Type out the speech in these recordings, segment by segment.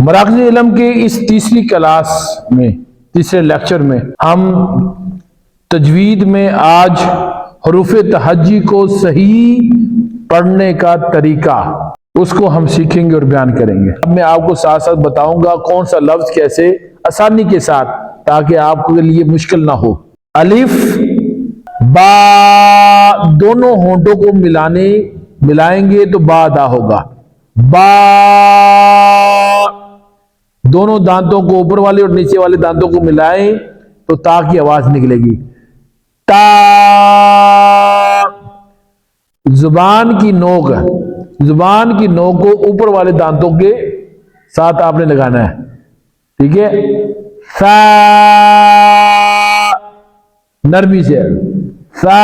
مراکز علم کے اس تیسری کلاس میں، تیسرے لیکچر میں ہم تجوید میں آج حروف تہجی کو صحیح پڑھنے کا طریقہ اس کو ہم سیکھیں گے اور بیان کریں گے۔ اب میں آپ کو ساتھ ساتھ بتاؤں گا کون سا لفظ کیسے آسانی کے ساتھ، تاکہ آپ کے لیے مشکل نہ ہو۔ الف با، دونوں ہونٹوں کو ملائیں گے تو با ادا ہوگا۔ با، دونوں دانتوں کو اوپر والے اور نیچے والے دانتوں کو ملائیں تو تا کی آواز نکلے گی۔ تا، زبان کی نوک کو اوپر والے دانتوں کے ساتھ آپ نے لگانا ہے، ٹھیک ہے۔ سا، نرمی سے سا،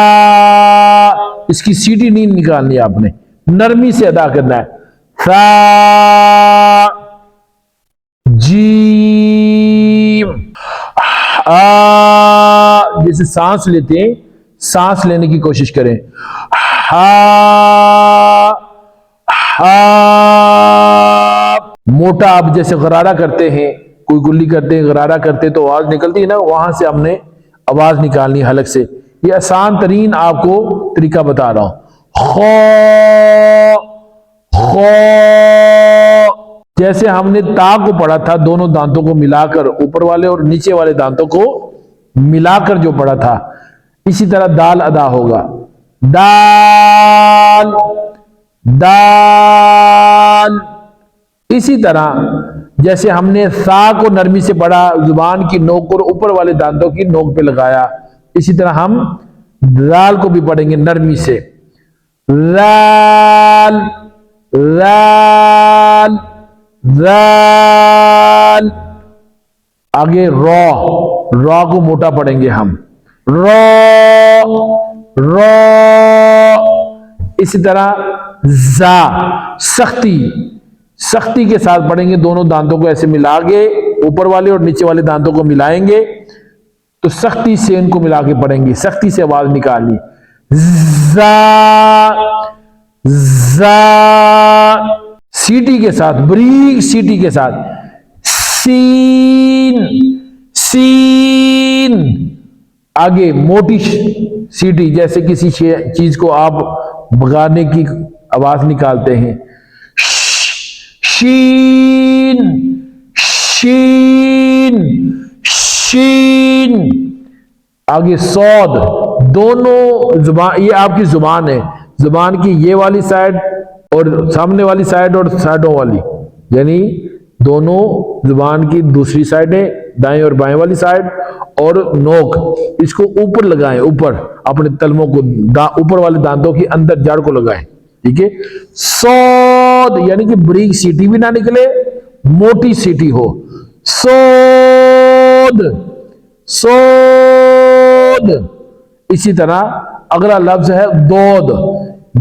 اس کی سیٹی نہیں نکالنی، آپ نے نرمی سے ادا کرنا ہے۔ سا، جیم، آ، جیسے سانس لیتے ہیں، سانس لینے کی کوشش کریں۔ ہا، ہا، موٹا آپ جیسے غرارہ کرتے ہیں، کوئی گلی کرتے ہیں، غرارہ کرتے ہیں تو آواز نکلتی ہے نا، وہاں سے ہم نے آواز نکالنی حلق سے۔ یہ آسان ترین آپ کو طریقہ بتا رہا ہوں۔ خو، خو، جیسے ہم نے تا کو پڑھا تھا، دونوں دانتوں کو ملا کر، اوپر والے اور نیچے والے دانتوں کو ملا کر جو پڑھا تھا، اسی طرح دال ادا ہوگا۔ دال، دال، اسی طرح جیسے ہم نے سا کو نرمی سے پڑھا، زبان کی نوک اور اوپر والے دانتوں کی نوک پہ لگایا، اسی طرح ہم دال کو بھی پڑھیں گے نرمی سے۔ رال، رال، رال، آگے رو، رو کو موٹا پڑھیں گے ہم۔ رو، رو، اسی طرح زا، سختی، سختی کے ساتھ پڑھیں گے، دونوں دانتوں کو ایسے ملا کے، اوپر والے اور نیچے والے دانتوں کو ملائیں گے تو سختی سے ان کو ملا کے پڑھیں گے، سختی سے آواز نکالنی۔ زا، زا، سیٹی کے ساتھ، بریک سیٹی کے ساتھ۔ سین، سین، آگے موٹی سیٹی، جیسے کسی چیز کو آپ بگاڑنے کی آواز نکالتے ہیں۔ شین، شین، شین، آگے صاد، دونوں زبان، یہ آپ کی زبان ہے، زبان کی یہ والی سائڈ اور سامنے والی سائڈ اور سائڈوں والی، یعنی دونوں زبان کی دوسری سائڈ ہے، دائیں اور بائیں والی سائڈ، اور نوک، اس کو اوپر لگائیں، اوپر اپنے تلموں کو، اوپر والے دانتوں کی اندر جڑ کو لگائیں، ٹھیک ہے۔ صاد، یعنی کہ بریک سیٹی بھی نہ نکلے، موٹی سیٹی ہو۔ صاد، صاد، اسی طرح اگلا لفظ ہے دود،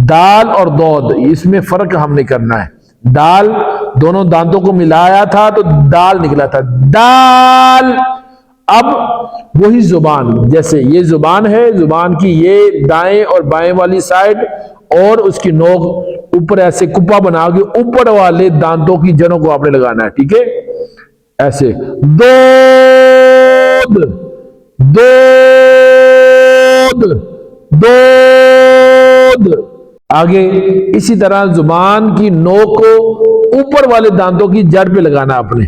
دال اور دود، اس میں فرق ہم نے کرنا ہے۔ دال دونوں دانتوں کو ملایا تھا تو دال نکلا تھا، دال۔ اب وہی زبان، جیسے یہ زبان ہے، زبان کی یہ دائیں اور بائیں والی سائڈ اور اس کی نوک اوپر ایسے کپا بنا کے اوپر والے دانتوں کی جڑوں کو آپ نے لگانا ہے، ٹھیک ہے، ایسے۔ دود، دود، دود، آگے اسی طرح زبان کی نوک کو اوپر والے دانتوں کی جڑ پہ لگانا، اپنے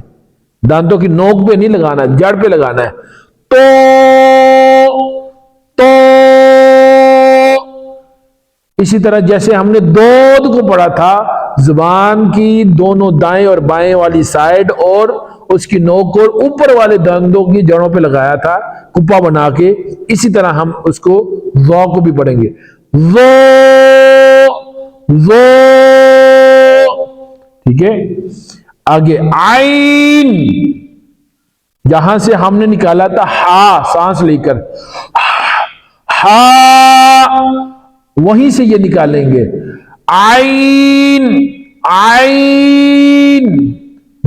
دانتوں کی نوک پہ نہیں لگانا، جڑ پہ لگانا ہے۔ تو، تو، اسی طرح جیسے ہم نے دود کو پڑھا تھا، زبان کی دونوں دائیں اور بائیں والی سائڈ اور اس کی نوک کو اوپر والے دانتوں کی جڑوں پہ لگایا تھا کپا بنا کے، اسی طرح ہم اس کو ذو کو بھی پڑھیں گے۔ ذو، ذو، ٹھیک ہے۔ آگے عین، جہاں سے ہم نے نکالا تھا ہا، سانس لے کر، ہا، وہیں سے یہ نکالیں گے۔ عین، عین،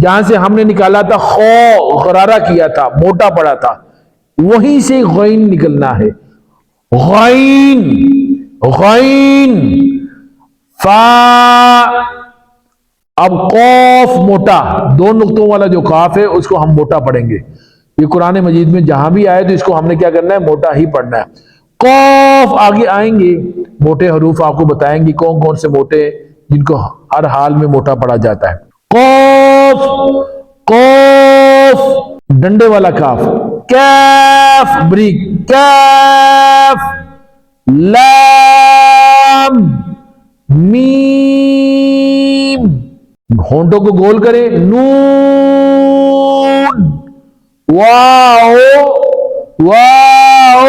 جہاں سے ہم نے نکالا تھا خو، غرارہ کیا تھا، موٹا پڑا تھا، وہیں سے غین نکلنا ہے۔ غین، غین، فا، اب قوف موٹا، دو نقطوں والا جو قاف ہے اس کو ہم موٹا پڑھیں گے. یہ قرآن مجید میں جہاں بھی آئے تو اس کو ہم نے کیا کرنا ہے؟ موٹا ہی پڑھنا ہے. قوف آگے آئیں گے، موٹے حروف آپ کو بتائیں گے کون کون سے موٹے ہیں جن کو ہر حال میں موٹا پڑھا جاتا ہے. قوف، قوف ڈنڈے والا کاف. کیف بریک، کیف. لام میم، ہونٹوں کو گول کریں. نون. واو، واو،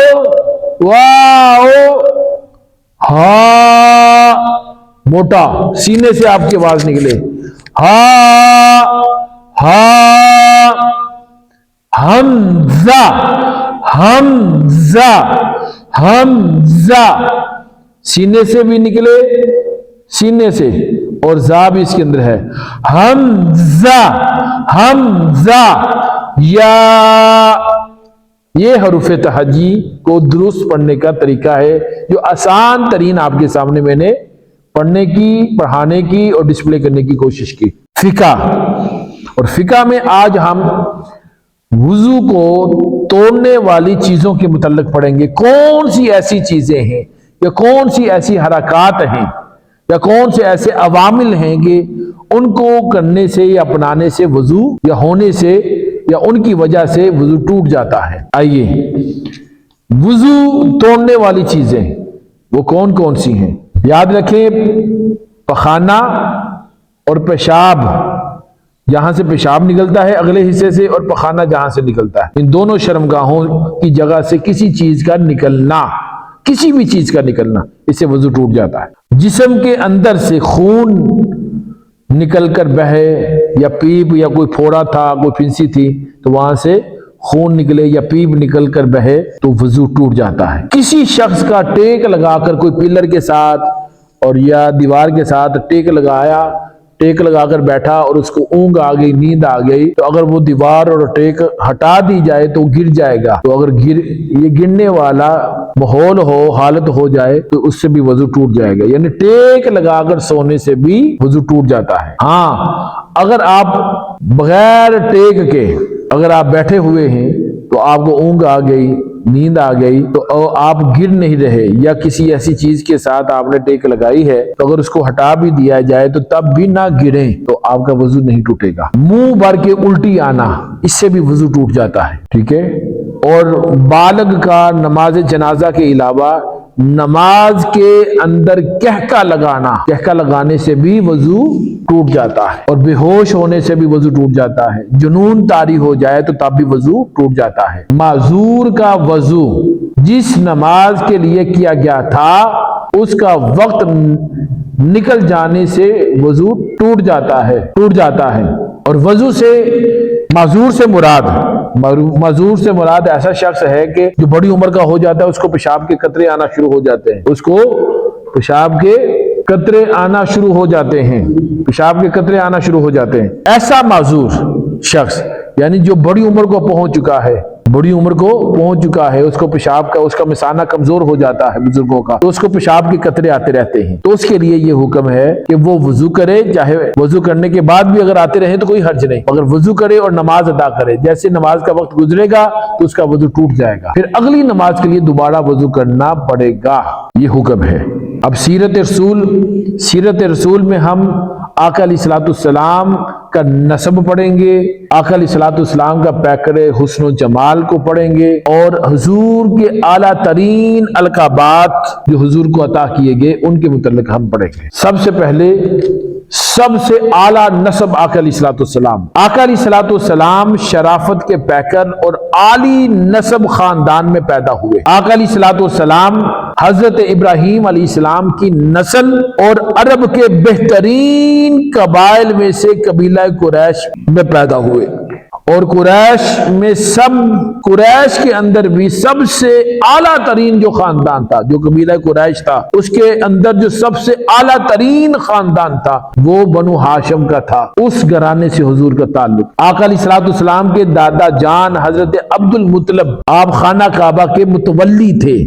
واو. ہا موٹا، سینے سے آپ کی آواز نکلے. ہا، ہا. حمزہ، حمزہ، حمزہ سینے سے بھی نکلے، سینے سے، اور زا بھی اس کے اندر ہے. حمزہ، حمزہ. یا، یہ حروف تہجی کو درست پڑھنے کا طریقہ ہے جو آسان ترین آپ کے سامنے میں نے پڑھنے کی، پڑھانے کی اور ڈسپلے کرنے کی کوشش کی. فقہ، اور فقہ میں آج ہم وضو کو توڑنے والی چیزوں کے متعلق پڑھیں گے. کون سی ایسی چیزیں ہیں یا کون سی ایسی حرکات ہیں یا کون سے ایسے عوامل ہیں کہ ان کو کرنے سے یا اپنانے سے وضو یا ہونے سے یا ان کی وجہ سے وضو ٹوٹ جاتا ہے. آئیے وضو توڑنے والی چیزیں وہ کون کون سی ہیں. یاد رکھیں، پخانہ اور پیشاب، جہاں سے پیشاب نکلتا ہے اگلے حصے سے، اور پخانہ جہاں سے نکلتا ہے، ان دونوں شرمگاہوں کی جگہ سے کسی چیز کا نکلنا، کسی بھی چیز کا نکلنا، اس سے وضو ٹوٹ جاتا ہے. جسم کے اندر سے خون نکل کر بہے، یا پیپ یا کوئی پھوڑا تھا، کوئی پھنسی تھی تو وہاں سے خون نکلے یا پیپ نکل کر بہے تو وضو ٹوٹ جاتا ہے. کسی شخص کا ٹیک لگا کر، کوئی پلر کے ساتھ اور یا دیوار کے ساتھ ٹیک لگایا، ٹیک لگا کر بیٹھا اور اس کو اونگ آ گئی، نیند آ گئی، تو اگر وہ دیوار اور ٹیک ہٹا دی جائے تو گر جائے گا. تو اگر یہ گرنے والا ماحول ہو، حالت ہو جائے تو اس سے بھی وضو ٹوٹ جائے گا. یعنی ٹیک لگا کر سونے سے بھی وضو ٹوٹ جاتا ہے. ہاں، اگر آپ بغیر ٹیک کے اگر آپ بیٹھے ہوئے ہیں تو آپ کو اونگ آ گئی، نیند آ گئی، تو آپ گر نہیں رہے، یا کسی ایسی چیز کے ساتھ آپ نے ٹیک لگائی ہے تو اگر اس کو ہٹا بھی دیا جائے تو تب بھی نہ گریں تو آپ کا وضو نہیں ٹوٹے گا. منہ بھر کے الٹی آنا، اس سے بھی وضو ٹوٹ جاتا ہے. ٹھیک ہے. اور بالغ کا نماز جنازہ کے علاوہ نماز کے اندر کہکا لگانا، کہکا لگانے سے بھی وضو ٹوٹ جاتا ہے. اور بے ہوش ہونے سے بھی وضو ٹوٹ جاتا ہے. جنون طاری ہو جائے تو تب بھی وضو ٹوٹ جاتا ہے. معذور کا وضو جس نماز کے لیے کیا گیا تھا اس کا وقت نکل جانے سے وضو ٹوٹ جاتا ہے، ٹوٹ جاتا ہے. اور وضو سے معذور سے مراد ایسا شخص ہے کہ جو بڑی عمر کا ہو جاتا ہے، اس کو پیشاب کے قطرے آنا شروع ہو جاتے ہیں، اس کو پیشاب کے قطرے آنا شروع ہو جاتے ہیں، پیشاب کے قطرے آنا شروع ہو جاتے ہیں. ایسا معذور شخص یعنی جو بڑی عمر کو پہنچ چکا ہے، بڑی عمر کو پہنچ چکا ہے، اس کو پیشاب کا، اس کا مثانہ کمزور ہو جاتا ہے بزرگوں کا، تو اس کو پیشاب کے قطرے آتے رہتے ہیں، تو اس کے لیے یہ حکم ہے کہ وہ وضو کرے. چاہے وضو کرنے کے بعد بھی اگر آتے رہیں تو کوئی حرج نہیں، اگر وضو کرے اور نماز ادا کرے، جیسے نماز کا وقت گزرے گا تو اس کا وضو ٹوٹ جائے گا، پھر اگلی نماز کے لیے دوبارہ وضو کرنا پڑے گا. یہ حکم ہے. اب سیرت رسول میں ہم آقا علیہ الصلوۃ والسلام کا نسب پڑھیں گے، آقا علیہ الصلوۃ والسلام کا پیکر حسن و جمال کو پڑھیں گے، اور حضور کے اعلیٰ ترین القابات جو حضور کو عطا کیے گئے ان کے متعلق ہم پڑھیں گے. سب سے پہلے سب سے اعلیٰ نسب آقا علیہ الصلوۃ والسلام. آقا علیہ الصلوۃ والسلام شرافت کے پیکر اور عالی نسب خاندان میں پیدا ہوئے. آقا علیہ الصلوۃ والسلام حضرت ابراہیم علیہ السلام کی نسل اور عرب کے بہترین قبائل میں سے قبیلہ قریش میں پیدا ہوئے، اور قریش کے اندر بھی سب سے اعلیٰ ترین جو خاندان تھا، جو قبیلہ قریش تھا، اس کے اندر جو سب سے اعلیٰ ترین خاندان تھا وہ بنو ہاشم کا تھا. اس گھرانے سے حضور کا تعلق. آقا علیہ الصلوۃ والسلام کے دادا جان حضرت عبد المطلب آپ خانہ کعبہ کے متولی تھے.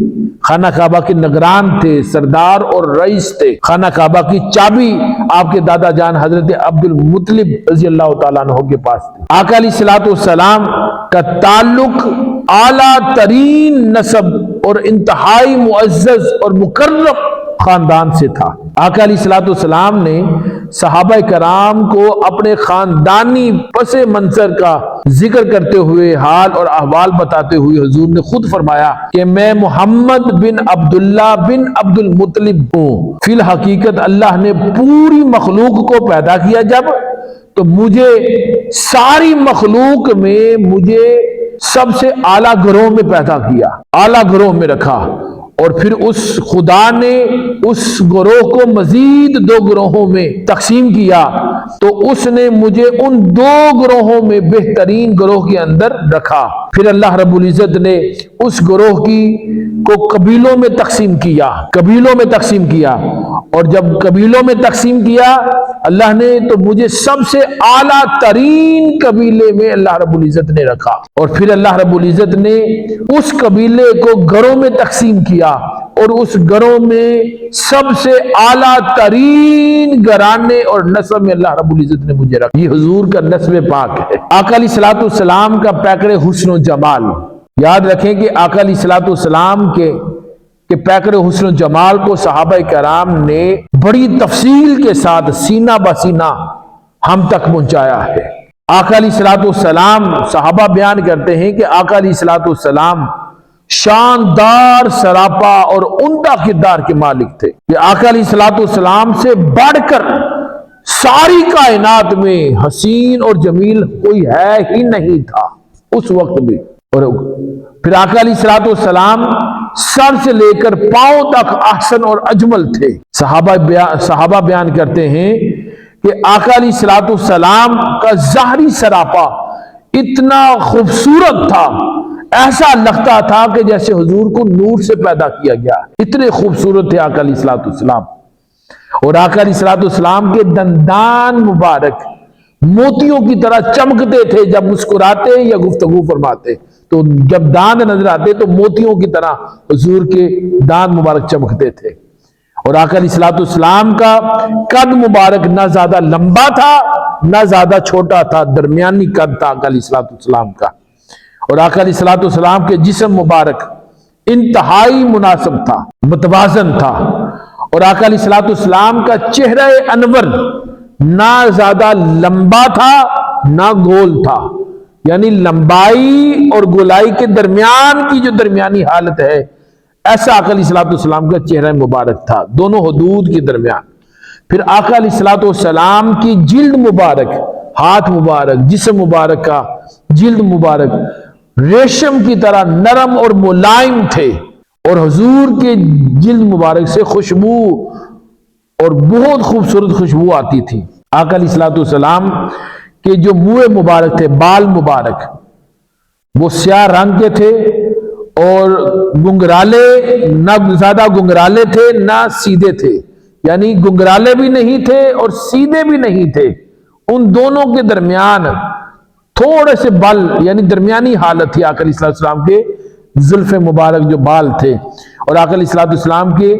خانہ کعبہ کے نگران تھے، سردار اور رئیس تھے۔ خانہ کعبہ کی چابی آپ کے دادا جان حضرت عبد المطلب رضی اللہ تعالیٰ عنہ کے پاس تھی۔ آقا علیہ الصلوۃ والسلام کا تعلق اعلیٰ ترین نسب اور انتہائی معزز اور مکرم خاندان سے تھا۔ آقا علیہ الصلوۃ والسلام نے صحابہ کرام کو اپنے خاندانی پس منظر کا ذکر کرتے ہوئے، حال اور احوال بتاتے ہوئے حضور نے خود فرمایا کہ میں محمد بن عبداللہ بن عبد المطلب ہوں۔ فی الحقیقت اللہ نے پوری مخلوق کو پیدا کیا جب، تو مجھے ساری مخلوق میں مجھے سب سے اعلیٰ گروہ میں پیدا کیا، اعلیٰ گروہ میں رکھا، اور پھر اس خدا نے اس گروہ کو مزید 2 گروہوں میں تقسیم کیا، تو اس نے مجھے ان 2 گروہوں میں بہترین گروہ کے اندر رکھا۔ پھر اللہ رب العزت نے اس گروہ کو قبیلوں میں تقسیم کیا، قبیلوں میں تقسیم کیا، اور جب قبیلوں میں تقسیم کیا اللہ نے، تو مجھے سب سے اعلیٰ ترین قبیلے میں اللہ رب العزت نے رکھا، اور پھر اللہ رب العزت نے اس قبیلے کو گروہ میں تقسیم کیا، اور اس گروہ میں سب سے اعلیٰ ترین گھرانے اور نسب میں اللہ رب العزت نے مجھے رکھا۔ یہ حضور کا نسب پاک ہے، آقا علیہ الصلوۃ والسلام کا پیکر حسن و جمال۔ یاد رکھیں کہ آقا علیہ الصلوۃ والسلام کے پیکر حسن و جمال کو صحابہ کرام نے بڑی تفصیل کے ساتھ سینہ بہ سینہ ہم تک پہنچایا ہے۔ آقا علیہ الصلوۃ والسلام، صحابہ بیان کرتے ہیں کہ آقا علیہ الصلوۃ والسلام شاندار سراپا اور عمدہ کردار کے مالک تھے، کہ آقا علیہ الصلوۃ والسلام سے بڑھ کر ساری کائنات میں حسین اور جمیل کوئی ہے ہی نہیں تھا اس وقت بھی۔ اور پھر آقا علیہ الصلوۃ والسلام سر سے لے کر پاؤں تک احسن اور اجمل تھے۔ صحابہ بیان کرتے ہیں کہ آقا علیہ الصلوۃ والسلام کا ظاہری سراپا اتنا خوبصورت تھا، ایسا لگتا تھا کہ جیسے حضور کو نور سے پیدا کیا گیا، اتنے خوبصورت تھے آقا علیہ الصلوۃ والسلام۔ اور آقا علیہ الصلوۃ والسلام کے دندان مبارک موتیوں کی طرح چمکتے تھے جب مسکراتے یا گفتگو فرماتے، تو جب داند نظر آتے تو موتیوں کی طرح حضور کے داند مبارک چمکتے تھے۔ اور آقا علیہ الصلوۃ والسلام کا قد مبارک نہ زیادہ لمبا تھا نہ زیادہ چھوٹا تھا، درمیانی قد تھا آقا علیہ الصلوۃ والسلام کا۔ اور آقا علیہ الصلوۃ والسلام کے جسم مبارک انتہائی مناسب تھا، متوازن تھا، اور آقا علیہ الصلوۃ والسلام کا چہرہ انور نہ زیادہ لمبا تھا نہ گول تھا، یعنی لمبائی اور گولائی کے درمیان کی جو درمیانی حالت ہے، ایسا آقا علیہ الصلوۃ والسلام کا چہرہ مبارک تھا، دونوں حدود کے درمیان۔ پھر آقا علیہ الصلوۃ والسلام کی جلد مبارک، ہاتھ مبارک، جسم مبارک کا جلد مبارک ریشم کی طرح نرم اور ملائم تھے، اور حضور کے جلد مبارک سے خوشبو اور بہت خوبصورت خوشبو آتی تھی۔ آقا علیہ الصلوۃ والسلام کے جو منہ مبارک تھے، بال مبارک، وہ سیاہ رنگ کے تھے، اور گنگرالے نہ زیادہ گنگرالے تھے نہ سیدھے تھے، یعنی گنگرالے بھی نہیں تھے اور سیدھے بھی نہیں تھے، ان دونوں کے درمیان تھوڑے سے بال، یعنی درمیانی حالت تھی آقا علیہ الصلوۃ والسلام کے زلف مبارک جو بال تھے۔ اور آقا علیہ الصلوۃ والسلام کے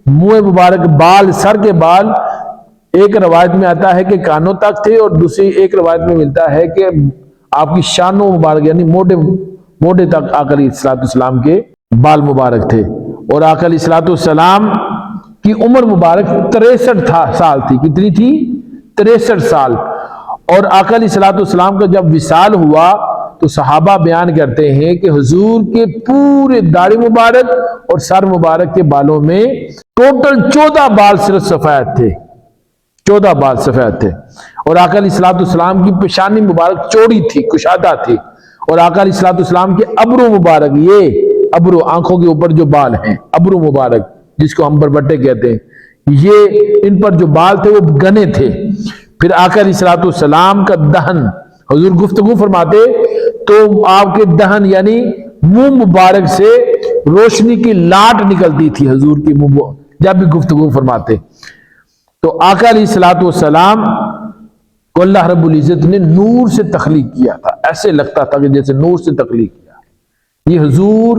منہ مبارک بال، سر کے بال، ایک روایت میں آتا ہے کہ کانوں تک تھے، اور دوسری ایک روایت میں ملتا ہے کہ آپ کی شانوں مبارک یعنی موڈے تک آقا علیہ الصلوۃ والسلام کے بال مبارک تھے۔ اور آقا علیہ الصلوۃ والسلام کی عمر مبارک 63 سال تھی۔ کتنی تھی؟ 63 سال۔ اور آقا علیہ الصلوۃ والسلام کا جب وصال ہوا تو صحابہ بیان کرتے ہیں کہ حضور کے پورے داڑھی مبارک اور سر مبارک کے بالوں میں ٹوٹل 14 بال صرف سفید تھے، 14 بال سفید تھے۔ اور آقا علیہ الصلوۃ والسلام کی پیشانی مبارک چوڑی تھی، کشادہ تھی، اور آقا علیہ الصلوۃ والسلام کے ابرو مبارک، یہ ابرو آنکھوں کے اوپر جو بال ہیں، ابرو مبارک جس کو ہم بربٹے کہتے ہیں، یہ ان پر جو بال تھے وہ گنے تھے۔ پھر آقا علیہ الصلوۃ والسلام کا دہن، حضور گفتگو فرماتے تو آپ کے دہن یعنی منہ مبارک سے روشنی کی لاٹ نکلتی تھی حضور کی منہ جب بھی گفتگو فرماتے۔ تو آقا علیہ الصلوۃ والسلام کو اللہ رب العزت نے نور سے تخلیق کیا تھا، ایسے لگتا تھا کہ جیسے نور سے تخلیق کیا، یہ حضور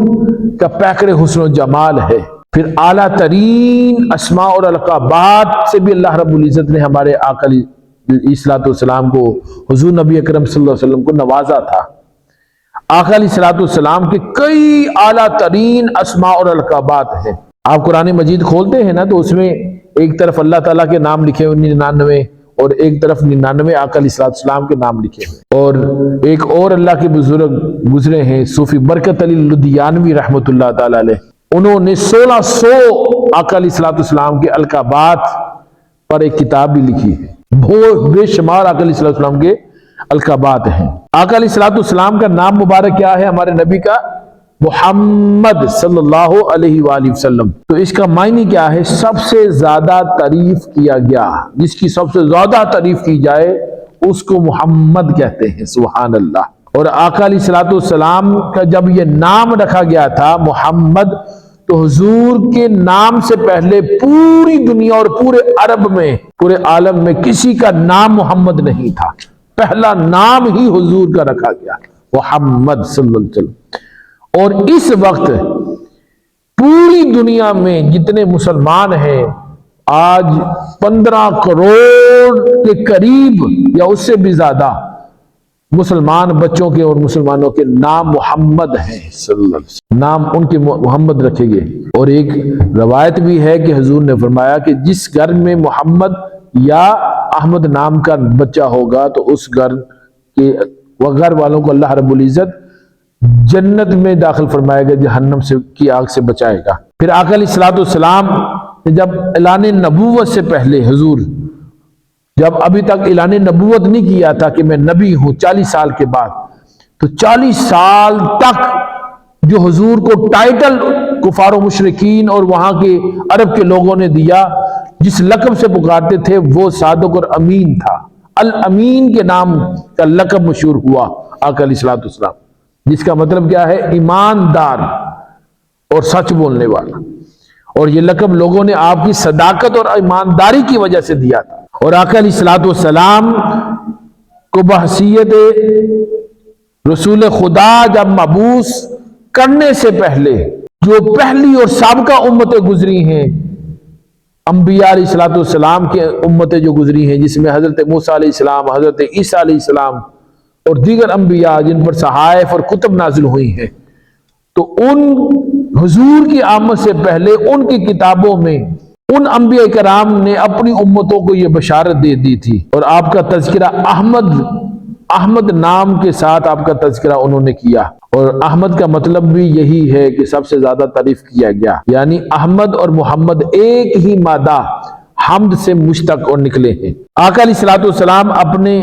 کا پیکر حسن و جمال ہے۔ پھر اعلیٰ ترین اسماء اور القابات سے بھی اللہ رب العزت نے ہمارے آقا علیہ الصلوۃ والسلام کو، حضور نبی اکرم صلی اللہ علیہ وسلم کو نوازا تھا۔ آقا علیہ الصلوۃ والسلام کے کئی اعلیٰ ترین اسماء اور القابات ہیں۔ آپ قرآن مجید کھولتے ہیں نا تو اس میں ایک طرف اللہ تعالیٰ کے نام لکھے ہوئے 99 اور ایک طرف 99 آقا علیہ الصلوۃ والسلام کے نام لکھے ہوئے، اور ایک اور اللہ کے بزرگ گزرے ہیں صوفی برکت علی لدھیانوی رحمۃ اللہ تعالی علیہ، انہوں نے 1600 آقا علیہ الصلوۃ والسلام کے القابات پر ایک کتاب بھی لکھی ہے۔ بے شمار آقا علیہ الصلوۃ والسلام کے القابات ہیں۔ آقا علیہ الصلوۃ والسلام کا نام مبارک کیا ہے ہمارے نبی کا؟ محمد صلی اللہ علیہ وآلہ وسلم۔ تو اس کا معنی کیا ہے؟ سب سے زیادہ تعریف کیا گیا، جس کی سب سے زیادہ تعریف کی جائے اس کو محمد کہتے ہیں۔ سبحان اللہ۔ اور آقا علیہ الصلوۃ والسلام کا جب یہ نام رکھا گیا تھا محمد، تو حضور کے نام سے پہلے پوری دنیا اور پورے عرب میں، پورے عالم میں کسی کا نام محمد نہیں تھا، پہلا نام ہی حضور کا رکھا گیا، محمد صلی اللہ علیہ وسلم۔ اور اس وقت پوری دنیا میں جتنے مسلمان ہیں، آج 15 کروڑ کے قریب یا اس سے بھی زیادہ مسلمان بچوں کے اور مسلمانوں کے نام محمد ہیں صلی اللہ علیہ وسلم، نام ان کے محمد رکھے گئے۔ اور ایک روایت بھی ہے کہ حضور نے فرمایا کہ جس گھر میں محمد یا احمد نام کا بچہ ہوگا تو اس گھر کے گھر والوں کو اللہ رب العزت جنت میں داخل فرمائے گا، جہنم سے کی آگ سے بچائے گا۔ پھر آقا علیہ الصلوۃ والسلام جب اعلان نبوت سے پہلے، حضور جب ابھی تک اعلان نبوت نہیں کیا تھا کہ میں نبی ہوں، 40 سال کے بعد، تو 40 سال تک جو حضور کو ٹائٹل کفار و مشرکین اور وہاں کے عرب کے لوگوں نے دیا، جس لقب سے پکارتے تھے، وہ صادق اور امین تھا۔ الامین کے نام کا لقب مشہور ہوا آقا علیہ الصلوۃ والسلام، جس کا مطلب کیا ہے؟ ایماندار اور سچ بولنے والا۔ اور یہ لقب لوگوں نے آپ کی صداقت اور ایمانداری کی وجہ سے دیا تھا۔ اور آقا علیہ الصلوۃ والسلام کو بحیثیت رسول خدا جب مبعوث کرنے سے پہلے جو پہلی اور سابقہ امتیں گزری ہیں، انبیاء علیہ الصلوۃ والسلام کے امتیں جو گزری ہیں، جس میں حضرت موسیٰ علیہ السلام، حضرت عیسیٰ علیہ السلام اور دیگر انبیاء جن پر صحائف اور کتب نازل ہوئی ہیں، تو ان حضور کی آمد سے پہلے ان کی کتابوں میں ان انبیاء کرام نے اپنی امتوں کو یہ بشارت دے دی تھی۔ اور آپ کا تذکرہ احمد نام کے ساتھ آپ کا تذکرہ انہوں نے کیا، اور احمد کا مطلب بھی یہی ہے کہ سب سے زیادہ تعریف کیا گیا، یعنی احمد اور محمد ایک ہی مادہ حمد سے مشتق اور نکلے ہیں۔ آقا علیہ الصلوۃ والسلام اپنے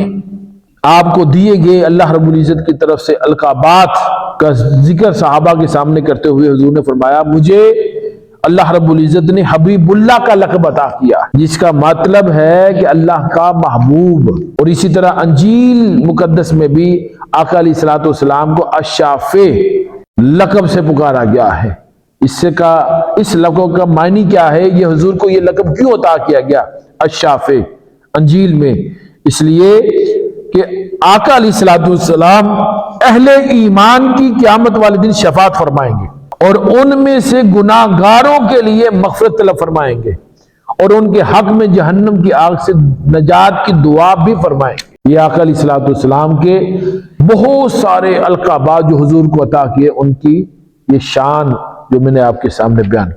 آپ کو دیے گئے اللہ رب العزت کی طرف سے القابات کا ذکر صحابہ کے سامنے کرتے ہوئے حضور نے فرمایا، مجھے اللہ رب العزت نے حبیب اللہ کا لقب عطا کیا، جس کا مطلب ہے کہ اللہ کا محبوب۔ اور اسی طرح انجیل مقدس میں بھی آقا علیہ الصلوۃ والسلام کو الشافع لقب سے پکارا گیا ہے۔ اس لقب کا معنی کیا ہے؟ یہ حضور کو یہ لقب کیوں عطا کیا گیا الشافع انجیل میں؟ اس لیے کہ آقا علیہ الصلوۃ والسلام اہل ایمان کی قیامت والے دن شفاعت فرمائیں گے، اور ان میں سے گناہ گاروں کے لیے مغفرت طلب فرمائیں گے، اور ان کے حق میں جہنم کی آگ سے نجات کی دعا بھی فرمائیں گے۔ یہ آقا علیہ الصلوۃ والسلام کے بہت سارے القابات جو حضور کو عطا کیے، ان کی یہ شان جو میں نے آپ کے سامنے بیان کی۔